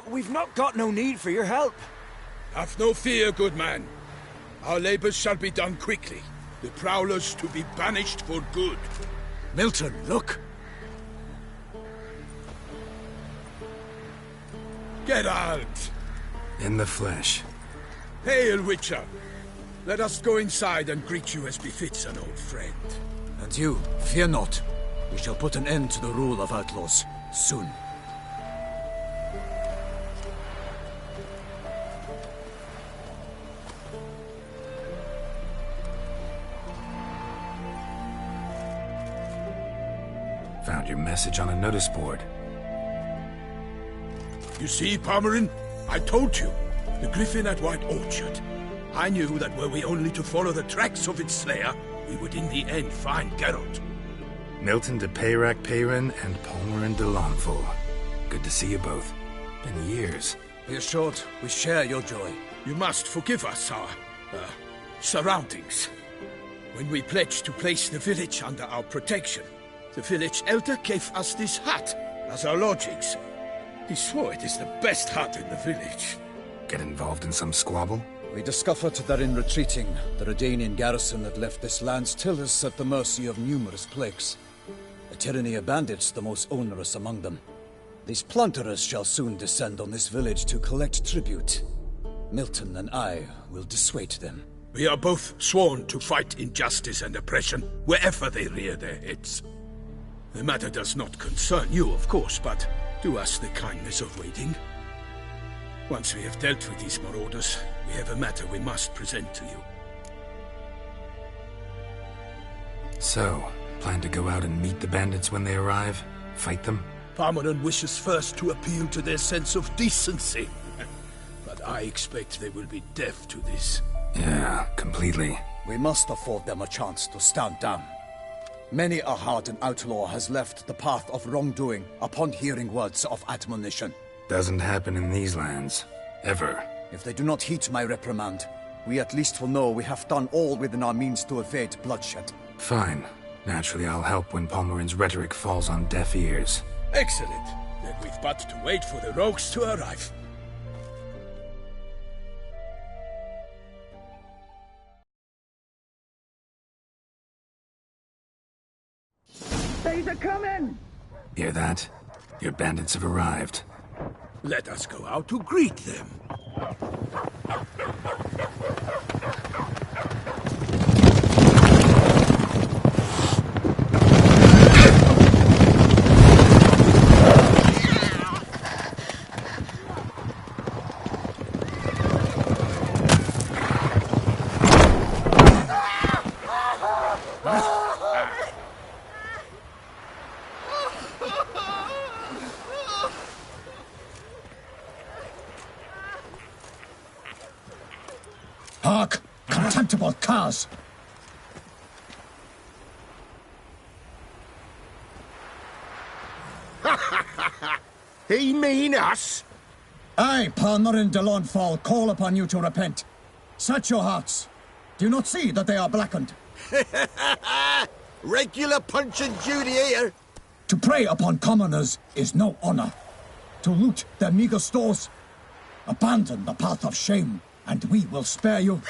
We've not got no need for your help. Have no fear, good man. Our labors shall be done quickly. The prowlers to be banished for good. Milton, look! Geralt! In the flesh. Hail, Witcher! Let us go inside and greet you as befits an old friend. And you, fear not. We shall put an end to the rule of outlaws, soon. Found your message on a notice board. You see, Palmerin? I told you. The griffin at White Orchard. I knew that were we only to follow the tracks of its slayer, we would in the end find Geralt. Milton de Peyrac-Peyrin and Palmerin de Launfal. Good to see you both. Been years. Be assured, we share your joy. You must forgive us our, surroundings. When we pledged to place the village under our protection, the village elder gave us this hut as our lodgings. He swore it is the best hut in the village. Get involved in some squabble? We discovered that in retreating, the Redanian garrison had left this land's tillers at the mercy of numerous plagues. A tyranny of bandits, the most onerous among them. These plunderers shall soon descend on this village to collect tribute. Milton and I will dissuade them. We are both sworn to fight injustice and oppression wherever they rear their heads. The matter does not concern you, of course, but do us the kindness of waiting. Once we have dealt with these marauders, we have a matter we must present to you. So, plan to go out and meet the bandits when they arrive? Fight them? Palmerin wishes first to appeal to their sense of decency. But I expect they will be deaf to this. Yeah, completely. We must afford them a chance to stand down. Many a hardened outlaw has left the path of wrongdoing upon hearing words of admonition. Doesn't happen in these lands. Ever. If they do not heed my reprimand, we at least will know we have done all within our means to evade bloodshed. Fine. Naturally, I'll help when Palmerin's rhetoric falls on deaf ears. Excellent. Then we've but to wait for the rogues to arrive. They's a-coming! Hear that? Your bandits have arrived. Let us go out to greet them. Hark! Contemptible curs! He mean us? I, Palmerin de Launfal, call upon you to repent. Search your hearts. Do you not see that they are blackened? Regular Punch and Judy here. To prey upon commoners is no honor. To loot their meager stores, abandon the path of shame, and we will spare you.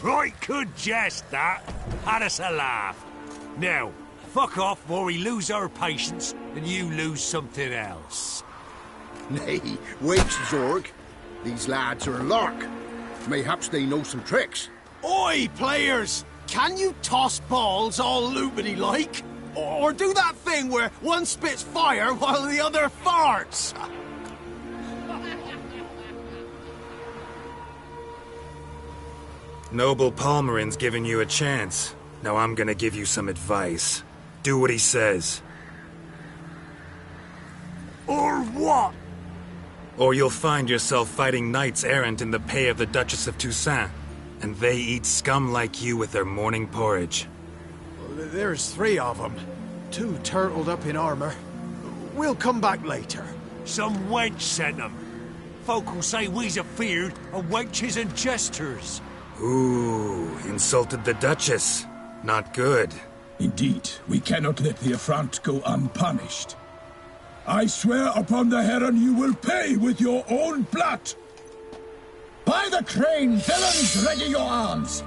Right good jest, that. Had us a laugh. Now, fuck off before we lose our patience and you lose something else. Nay, wait, Zorg. These lads are a lark. Mayhaps they know some tricks. Oi, players! Can you toss balls all loopity-like? Or do that thing where one spits fire while the other farts? Noble Palmerin's giving you a chance. Now I'm gonna give you some advice. Do what he says. Or what? Or you'll find yourself fighting knights errant in the pay of the Duchess of Toussaint. And they eat scum like you with their morning porridge. There's 3 of them. 2 turtled up in armor. We'll come back later. Some wench sent them. Folk will say we's afeard of wenches and jesters. Ooh, insulted the Duchess. Not good. Indeed, we cannot let the affront go unpunished. I swear upon the Heron you will pay with your own blood! By the crane, villains, ready your arms!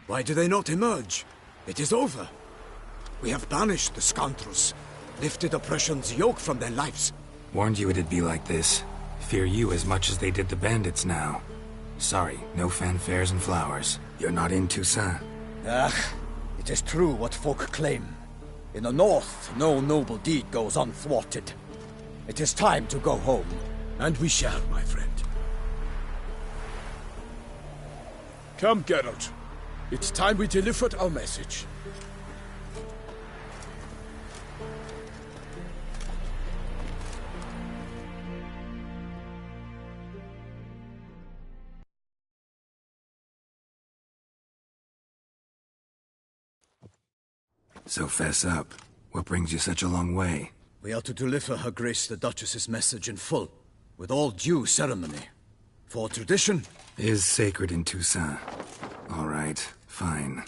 Why do they not emerge? It is over. We have banished the scoundrels, lifted oppression's yoke from their lives. Warned you it'd be like this. Fear you as much as they did the bandits now. Sorry, no fanfares and flowers. You're not in Toussaint. It is true what folk claim. In the north, no noble deed goes unthwarted. It is time to go home. And we shall, my friend. Come, Geralt. It's time we delivered our message. So fess up. What brings you such a long way? We are to deliver Her Grace the Duchess's message in full, with all due ceremony. For tradition is sacred in Toussaint. All right, fine.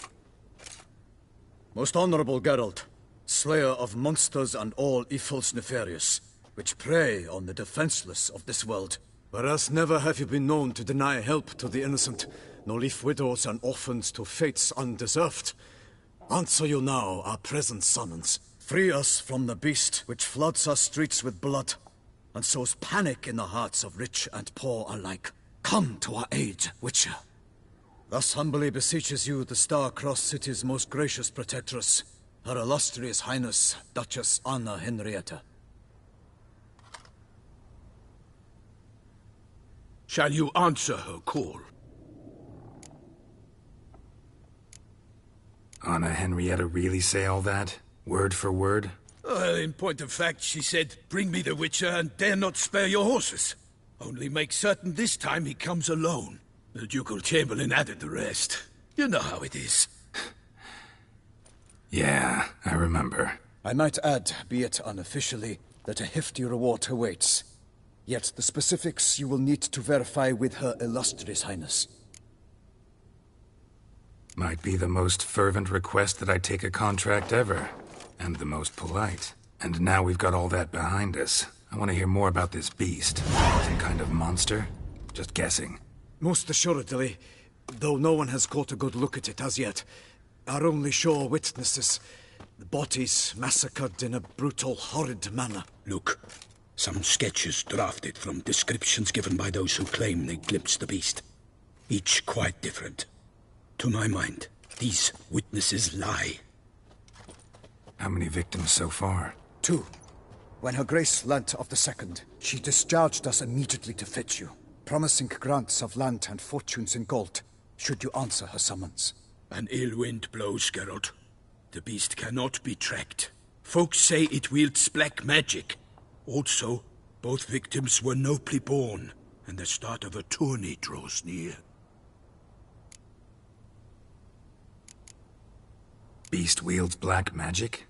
Most honorable Geralt, slayer of monsters and all evils nefarious, which prey on the defenseless of this world. Whereas never have you been known to deny help to the innocent, nor leave widows and orphans to fates undeserved. Answer you now our present summons. Free us from the beast which floods our streets with blood, and sows panic in the hearts of rich and poor alike. Come to our aid, Witcher. Thus humbly beseeches you the Star-Crossed City's most gracious protectress, Her Illustrious Highness, Duchess Anna Henrietta. Shall you answer her call? Anna Henrietta really say all that? Word for word? Well, in point of fact, she said, bring me the Witcher and dare not spare your horses. Only make certain this time he comes alone. The Ducal Chamberlain added the rest. You know how it is. Yeah, I remember. I might add, be it unofficially, that a hefty reward awaits. Yet the specifics you will need to verify with Her Illustrious Highness. Might be the most fervent request that I take a contract ever. And the most polite. And now we've got all that behind us. I want to hear more about this beast. Some kind of monster? Just guessing. Most assuredly, though no one has caught a good look at it as yet. Our only sure witnesses. The bodies massacred in a brutal, horrid manner. Look, some sketches drafted from descriptions given by those who claim they glimpsed the beast. Each quite different. To my mind, these witnesses lie. How many victims so far? 2. When Her Grace learnt of the second, she discharged us immediately to fetch you, promising grants of land and fortunes in gold, should you answer her summons. An ill wind blows, Geralt. The beast cannot be tracked. Folks say it wields black magic. Also, both victims were nobly born, and the start of a tourney draws near. Beast wields black magic?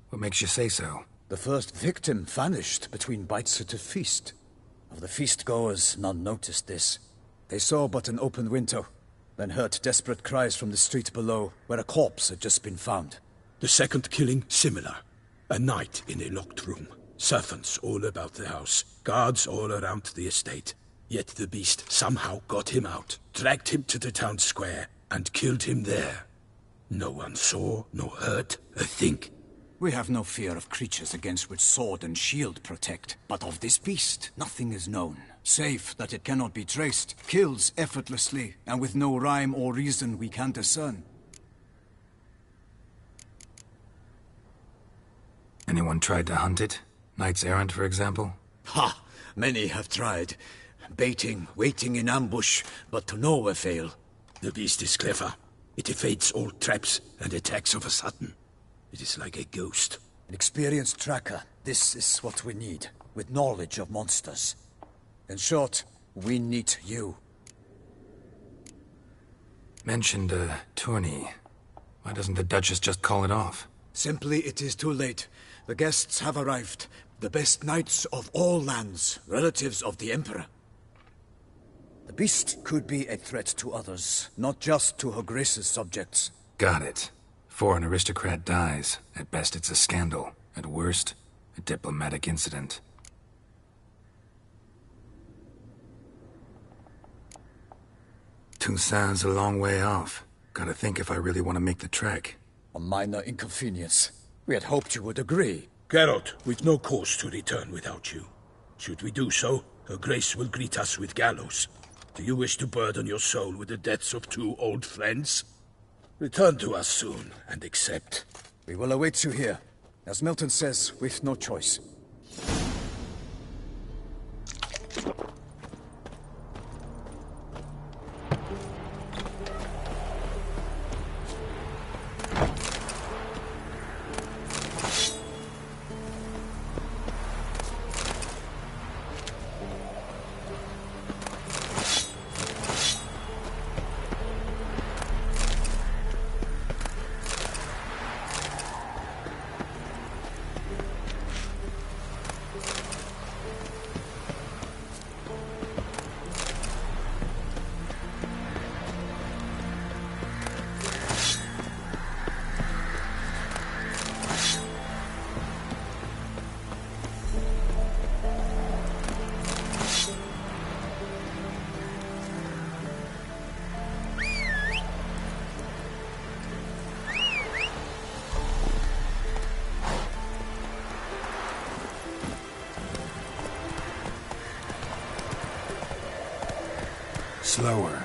What makes you say so? The first victim vanished between bites at a feast. Of the feast-goers, none noticed this. They saw but an open window, then heard desperate cries from the street below, where a corpse had just been found. The second killing, similar. A night in a locked room. Servants all about the house. Guards all around the estate. Yet the beast somehow got him out, dragged him to the town square, and killed him there. No one saw, nor heard a thing. We have no fear of creatures against which sword and shield protect, but of this beast, nothing is known. Save that it cannot be traced, kills effortlessly, and with no rhyme or reason we can discern. Anyone tried to hunt it? Knights errant, for example? Ha! Many have tried. Baiting, waiting in ambush, but to no avail. The beast is clever. It evades all traps and attacks of a sudden. It is like a ghost. An experienced tracker. This is what we need, with knowledge of monsters. In short, we need you. Mentioned a tourney. Why doesn't the Duchess just call it off? Simply, it is too late. The guests have arrived. The best knights of all lands, relatives of the Emperor. The beast could be a threat to others, not just to Her Grace's subjects. Got it. Before an aristocrat dies, at best it's a scandal. At worst, a diplomatic incident. Toussaint's a long way off. Gotta think if I really want to make the trek. A minor inconvenience. We had hoped you would agree. Geralt, we've no cause to return without you. Should we do so, Her Grace will greet us with gallows. Do you wish to burden your soul with the deaths of 2 old friends? Return to us soon, and accept. We will await you here. As Milton says, we've no choice. Slower.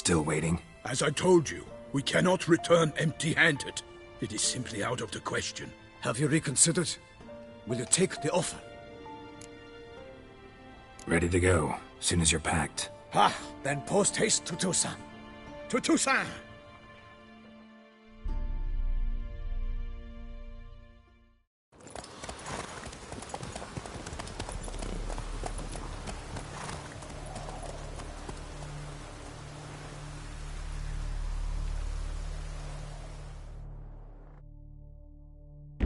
still waiting? As I told you, we cannot return empty-handed. It is simply out of the question. Have you reconsidered? Will you take the offer? Ready to go, soon as you're packed. Then post haste to Toussaint. To Toussaint!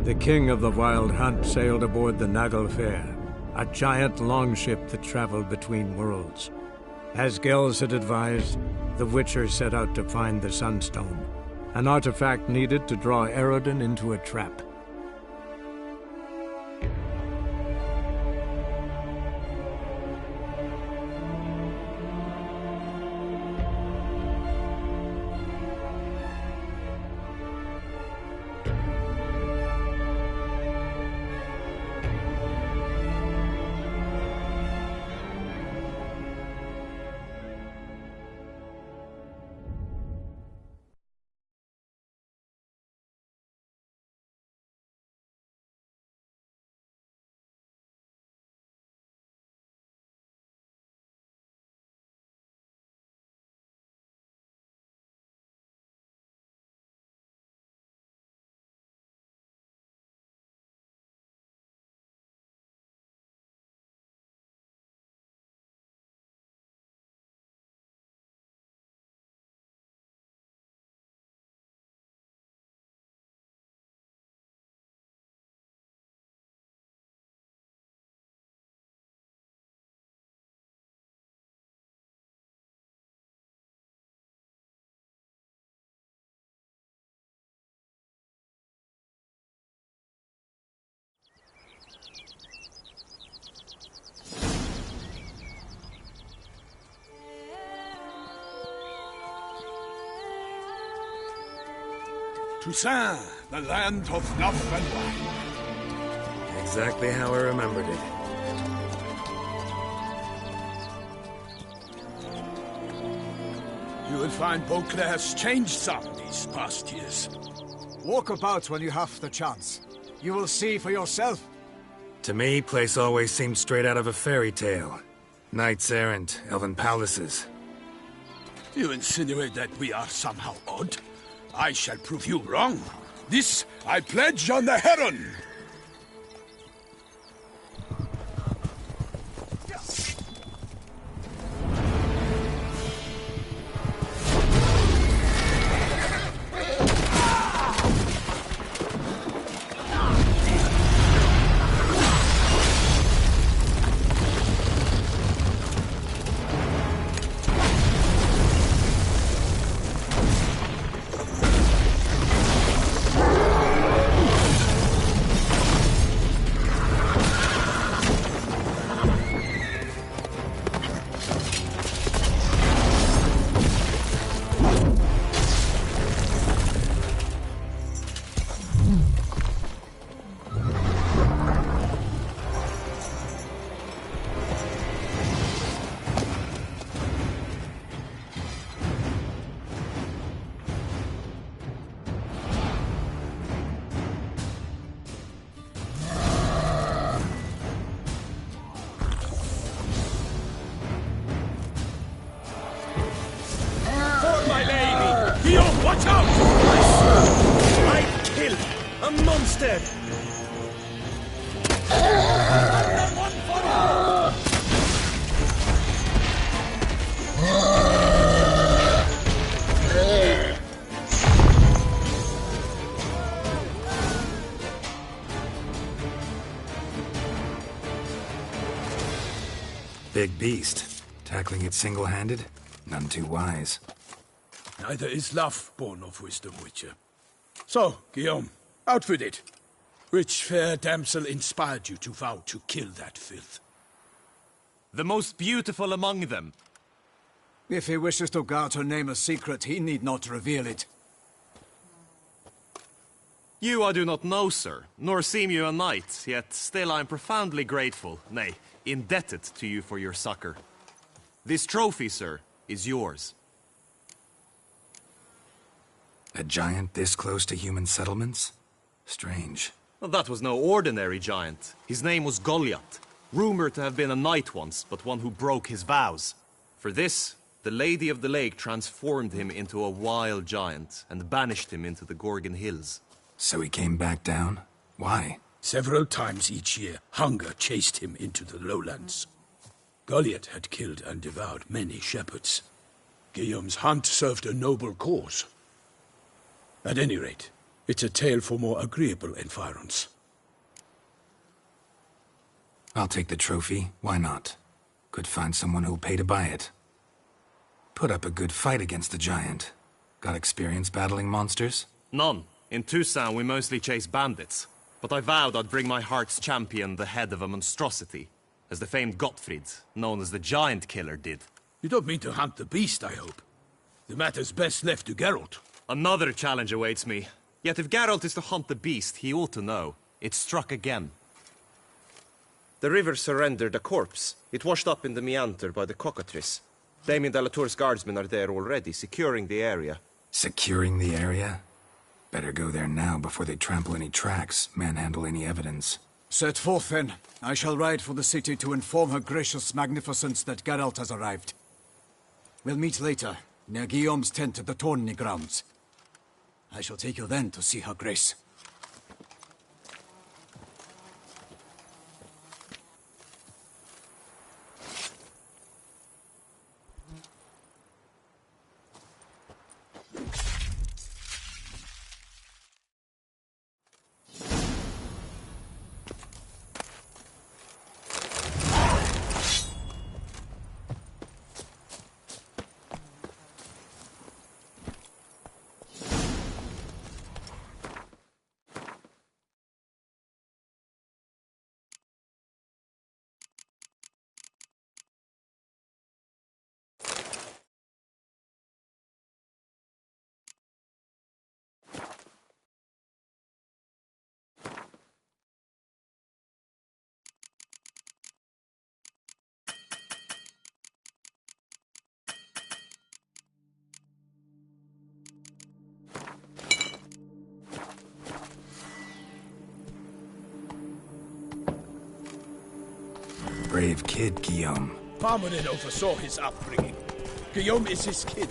The king of the Wild Hunt sailed aboard the Naglfare, a giant longship that traveled between worlds. As Gels had advised, the Witcher set out to find the Sunstone, an artifact needed to draw Eredin into a trap. Toussaint, the land of love and wine. Exactly how I remembered it. You will find Beauclair has changed some these past years. Walk about when you have the chance. You will see for yourself. To me, place always seemed straight out of a fairy tale. Knights errant, elven palaces. You insinuate that we are somehow odd? I shall prove you wrong. This I pledge on the Heron! Watch out! I kill a monster! Big beast. Tackling it single-handed? None too wise. Neither is love born of wisdom, Witcher. So, Guillaume, out with it. Which fair damsel inspired you to vow to kill that filth? The most beautiful among them. If he wishes to guard her name a secret, he need not reveal it. You I do not know, sir, nor seem you a knight, yet still I am profoundly grateful, nay, indebted to you for your succor. This trophy, sir, is yours. A giant this close to human settlements? Strange. Well, that was no ordinary giant. His name was Goliath. Rumored to have been a knight once, but one who broke his vows. For this, the Lady of the Lake transformed him into a wild giant and banished him into the Gorgon Hills. So he came back down? Why? Several times each year, hunger chased him into the lowlands. Goliath had killed and devoured many shepherds. Guillaume's hunt served a noble cause. At any rate, it's a tale for more agreeable environs. I'll take the trophy. Why not? Could find someone who'll pay to buy it. Put up a good fight against the giant. Got experience battling monsters? None. In Toussaint, we mostly chase bandits. But I vowed I'd bring my heart's champion the head of a monstrosity, as the famed Gottfried, known as the Giant Killer, did. You don't mean to hunt the beast, I hope. The matter's best left to Geralt. Another challenge awaits me. Yet if Geralt is to hunt the beast, he ought to know. It struck again. The river surrendered a corpse. It washed up in the meander by the cockatrice. Damien de la Tour's guardsmen are there already, securing the area. Securing the area? Better go there now before they trample any tracks, manhandle any evidence. Set forth, then. I shall ride for the city to inform her gracious magnificence that Geralt has arrived. We'll meet later, near Guillaume's tent at the tourney grounds. I shall take you then to see her grace. Brave kid, Guillaume. Parmanin oversaw his upbringing. Guillaume is his kid.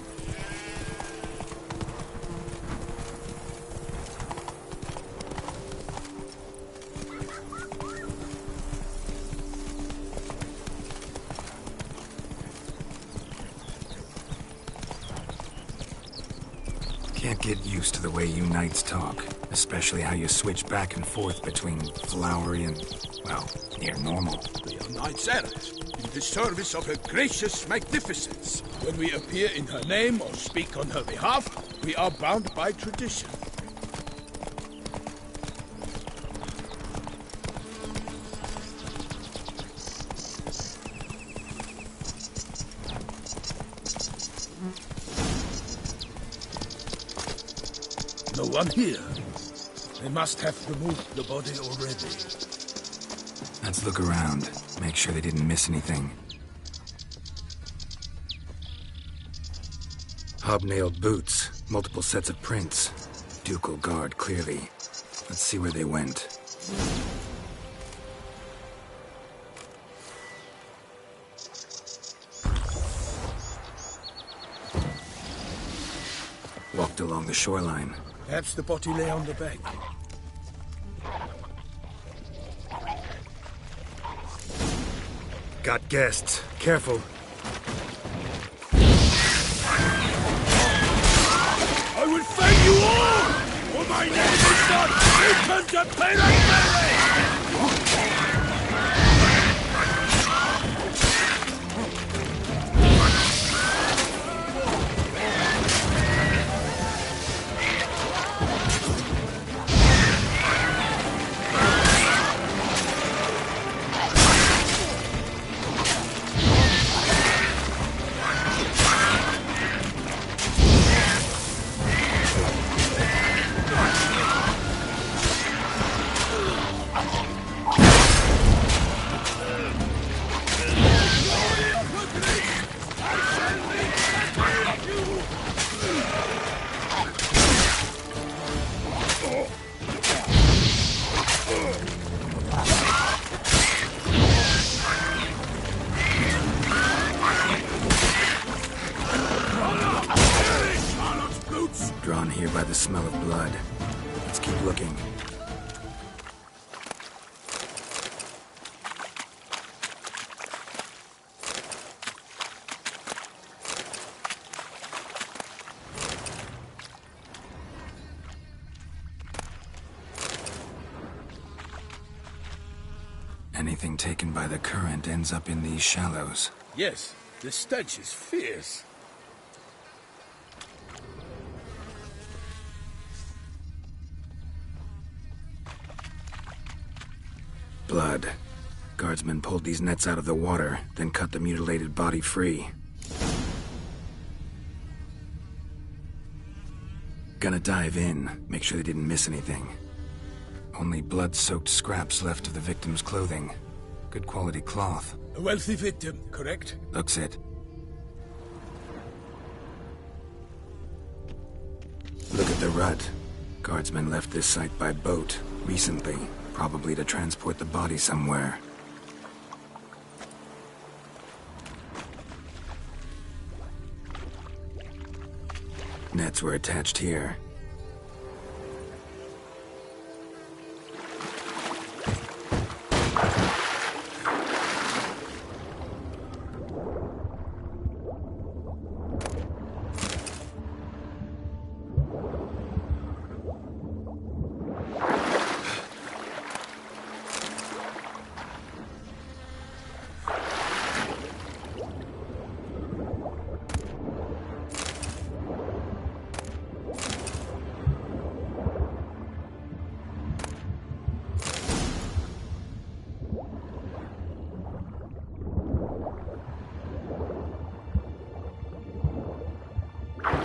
Can't get used to the way you knights talk, especially how you switch back and forth between flowery and, well, near normal. We are knights errant, in the service of her gracious magnificence. When we appear in her name or speak on her behalf, we are bound by tradition. No one here. They must have removed the body already. Let's look around. Make sure they didn't miss anything. Hobnailed boots. Multiple sets of prints. Ducal guard, clearly. Let's see where they went. Walked along the shoreline. Perhaps the body lay on the bank. Got guests. Careful. I will fang you all! For my name is not Ethan de Perry! Drawn here by the smell of blood. Let's keep looking. Anything taken by the current ends up in these shallows. Yes, the stench is fierce. Blood. Guardsmen pulled these nets out of the water, then cut the mutilated body free. Gonna dive in, make sure they didn't miss anything. Only blood-soaked scraps left of the victim's clothing. Good quality cloth. A wealthy victim, correct? Looks it. Look at the rut. Guardsmen left this site by boat, recently. Probably to transport the body somewhere. Nets were attached here.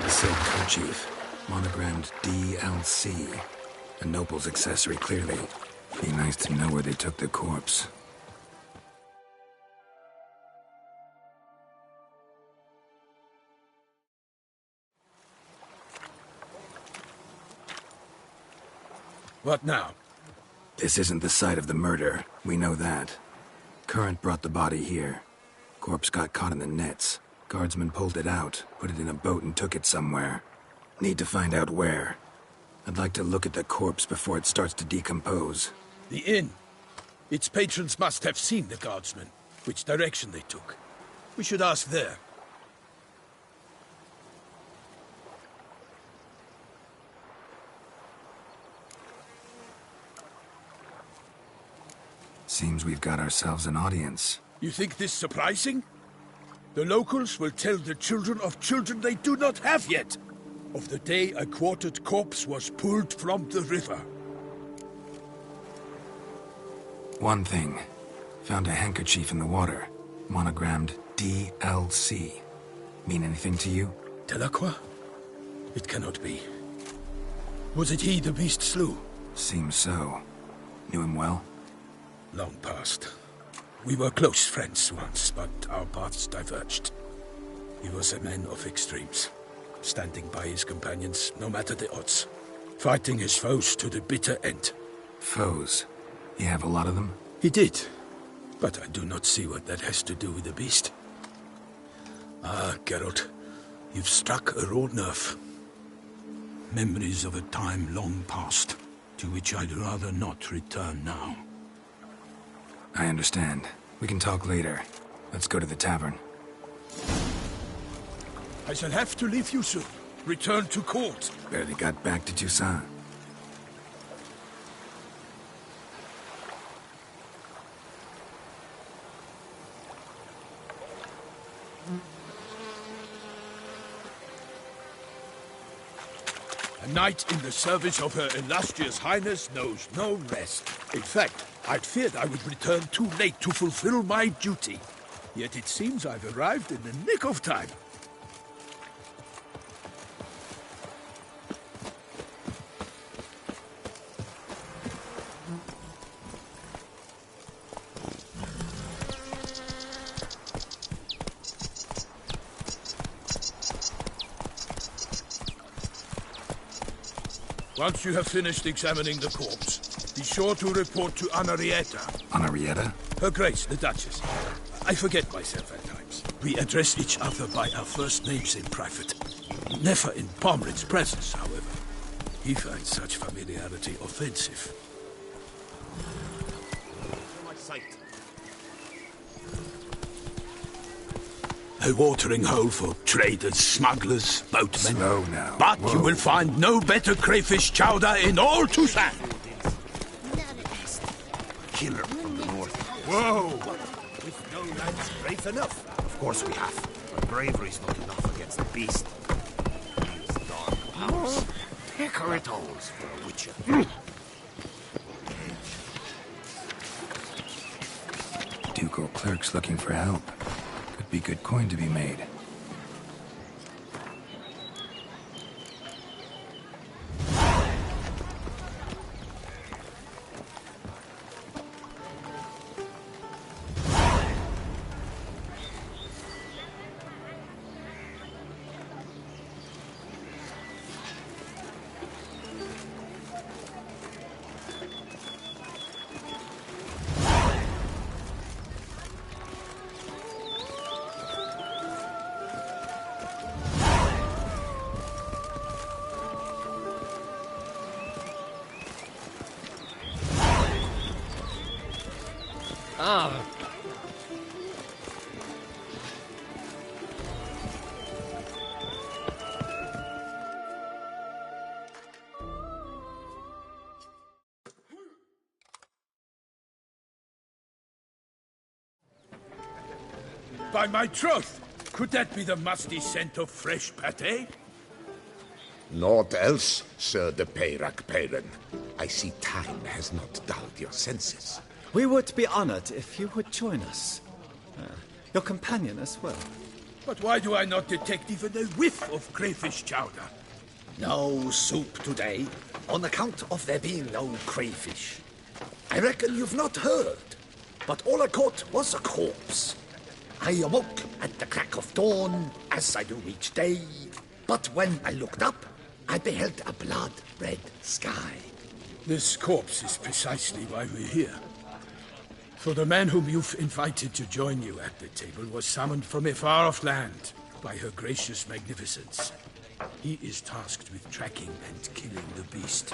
Silk kerchief, monogrammed DLC. A noble's accessory, clearly. Be nice to know where they took the corpse. What now? This isn't the site of the murder. We know that. Current brought the body here. Corpse got caught in the nets. Guardsmen pulled it out, put it in a boat and took it somewhere. Need to find out where. I'd like to look at the corpse before it starts to decompose. The inn. Its patrons must have seen the guardsmen. Which direction they took. We should ask there. Seems we've got ourselves an audience. You think this surprising? The locals will tell the children of children they do not have yet. Of the day a quartered corpse was pulled from the river. One thing. Found a handkerchief in the water. Monogrammed DLC. Mean anything to you? Delacroix? It cannot be. Was it he the beast slew? Seems so. Knew him well? Long past. We were close friends once, but our paths diverged. He was a man of extremes, standing by his companions, no matter the odds. Fighting his foes to the bitter end. Foes? You have a lot of them? He did, but I do not see what that has to do with the beast. Ah, Geralt, you've struck a raw nerve. Memories of a time long past, to which I'd rather not return now. I understand. We can talk later. Let's go to the tavern. I shall have to leave you soon. Return to court. Barely got back to Toussaint. A knight in the service of Her Illustrious Highness knows no rest. In fact, I'd feared I would return too late to fulfill my duty. Yet it seems I've arrived in the nick of time. Once you have finished examining the corpse, be sure to report to Henrietta. Henrietta? Her Grace, the Duchess. I forget myself at times. We address each other by our first names in private. Never in Pomred's presence, however. He finds such familiarity offensive. A watering hole for traders, smugglers, boatmen. Slow now. But Whoa. you will find no better crayfish chowder in all Toussaint. Killer from the north. Whoa! We've no lads brave enough. Of course we have. But bravery's not enough against the beast. These dark powers. Pecker it alls for a witcher. Ducal clerks looking for help. Could be good coin to be made. By my troth, could that be the musty scent of fresh pâté? Naught else, Sir de Peyrac-Peyran. I see time has not dulled your senses. We would be honored if you would join us. Your companion as well. But why do I not detect even a whiff of crayfish chowder? No soup today, on account of there being no crayfish. I reckon you've not heard, but all I caught was a corpse. I awoke at the crack of dawn, as I do each day, but when I looked up, I beheld a blood-red sky. This corpse is precisely why we're here. For the man whom you've invited to join you at the table was summoned from a far-off land by her gracious magnificence. He is tasked with tracking and killing the beast.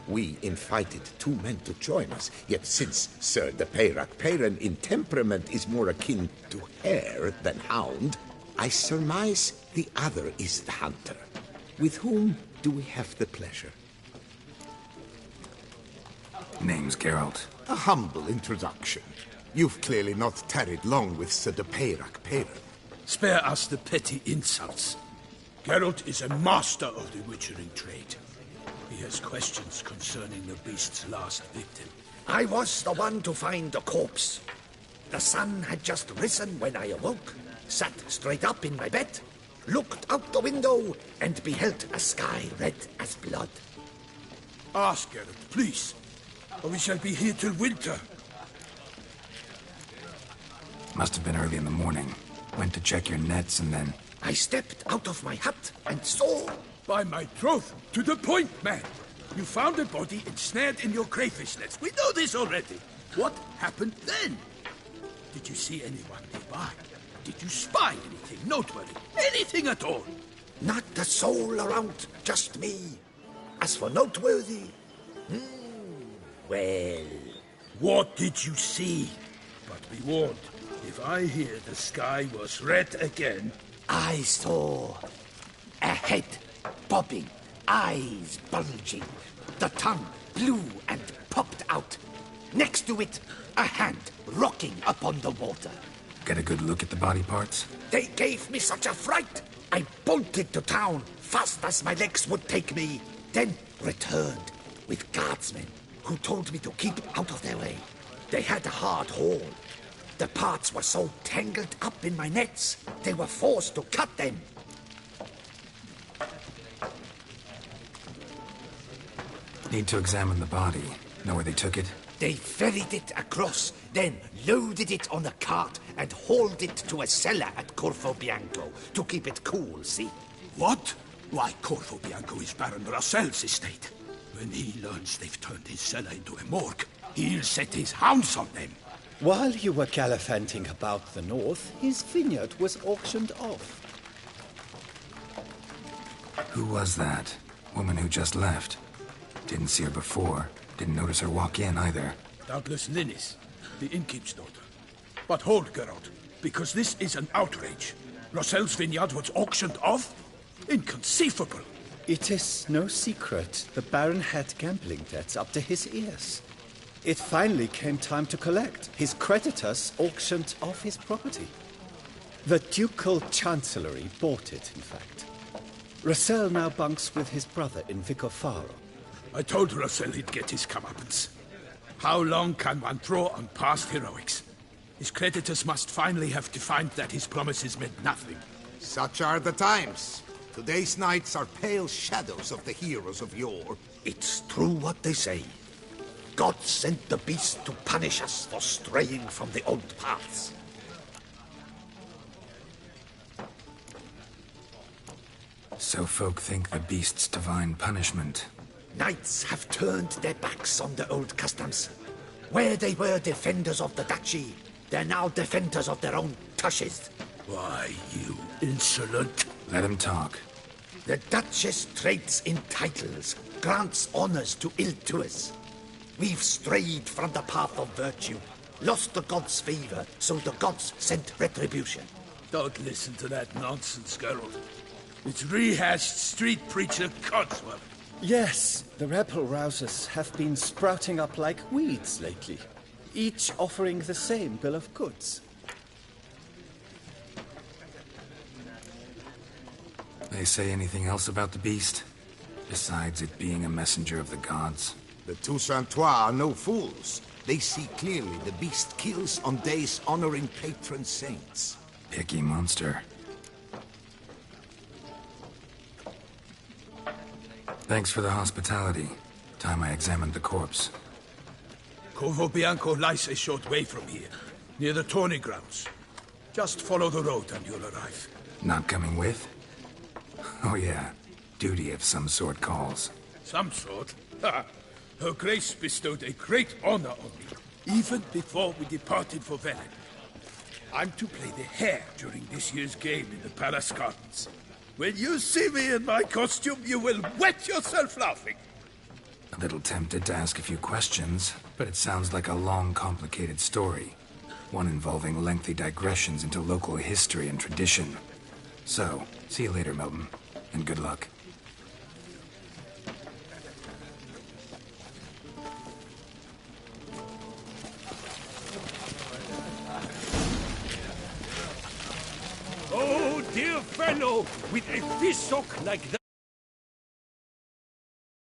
We invited 2 men to join us, yet since Sir de Peyrac-Peyran in temperament is more akin to hare than hound, I surmise the other is the hunter. With whom do we have the pleasure? Name's Geralt. A humble introduction. You've clearly not tarried long with Sir de Peyrac-Peyran. Spare us the petty insults. Geralt is a master of the witchering trade. He has questions concerning the beast's last victim. I was the one to find the corpse. The sun had just risen when I awoke, sat straight up in my bed, looked out the window, and beheld a sky red as blood. Ask Geralt, please, or we shall be here till winter. Must have been early in the morning. Went to check your nets and then... I stepped out of my hut and saw... By my troth, to the point, man. You found a body ensnared in your crayfish nets. We know this already. What happened then? Did you see anyone nearby? Did you spy anything noteworthy? Anything at all? Not a soul around, just me. As for noteworthy... well... What did you see? But be warned, if I hear the sky was red again... I saw a head bobbing, eyes bulging, the tongue blue and popped out. Next to it, a hand rocking upon the water. Get a good look at the body parts? They gave me such a fright. I bolted to town fast as my legs would take me, then returned with guardsmen who told me to keep out of their way. They had a hard haul. The parts were so tangled up in my nets, they were forced to cut them. Need to examine the body. Know where they took it? They ferried it across, then loaded it on a cart and hauled it to a cellar at Corvo Bianco to keep it cool, see? What? Why, Corvo Bianco is Baron Russell's estate. When he learns they've turned his cellar into a morgue, he'll set his hounds on them. While you were gallivanting about the north, his vineyard was auctioned off. Who was that? Woman who just left. Didn't see her before. Didn't notice her walk in either. Doubtless Linnis, the innkeep's daughter. But hold, Geralt, because this is an outrage. Rossel's vineyard was auctioned off? Inconceivable! It is no secret the Baron had gambling debts up to his ears. It finally came time to collect. His creditors auctioned off his property. The Ducal Chancellery bought it, in fact. Rossel now bunks with his brother in Vicofaro. I told Rossel he'd get his comeuppance. How long can one throw on past heroics? His creditors must finally have defined that his promises meant nothing. Such are the times. Today's knights are pale shadows of the heroes of yore. It's true what they say. God sent the beast to punish us for straying from the old paths. So folk think the beast's divine punishment. Knights have turned their backs on the old customs. Where they were defenders of the duchy, they're now defenders of their own tushes. Why, you insolent... Let him talk. The Duchess trades in titles, grants honors to ill-doers. We've strayed from the path of virtue, lost the gods' favor, so the gods sent retribution. Don't listen to that nonsense, Geralt. It's rehashed street preacher codswell. Yes, the rebel-rousers have been sprouting up like weeds lately, each offering the same bill of goods. They say anything else about the beast? Besides it being a messenger of the gods? The Toussaint are no fools. They see clearly the beast kills on days honoring patron saints. Picky monster. Thanks for the hospitality. Time I examined the corpse. Covo Bianco lies a short way from here, near the tourney grounds. Just follow the road and you'll arrive. Not coming with? Oh yeah, duty of some sort calls. Some sort? Ha! Her Grace bestowed a great honor on me, even before we departed for Velen. I'm to play the hare during this year's game in the palace gardens. When you see me in my costume, you will wet yourself laughing. A little tempted to ask a few questions, but it sounds like a long, complicated story. One involving lengthy digressions into local history and tradition. So, see you later, Milton, and good luck. Oh, dear fellow, with a fissock like that.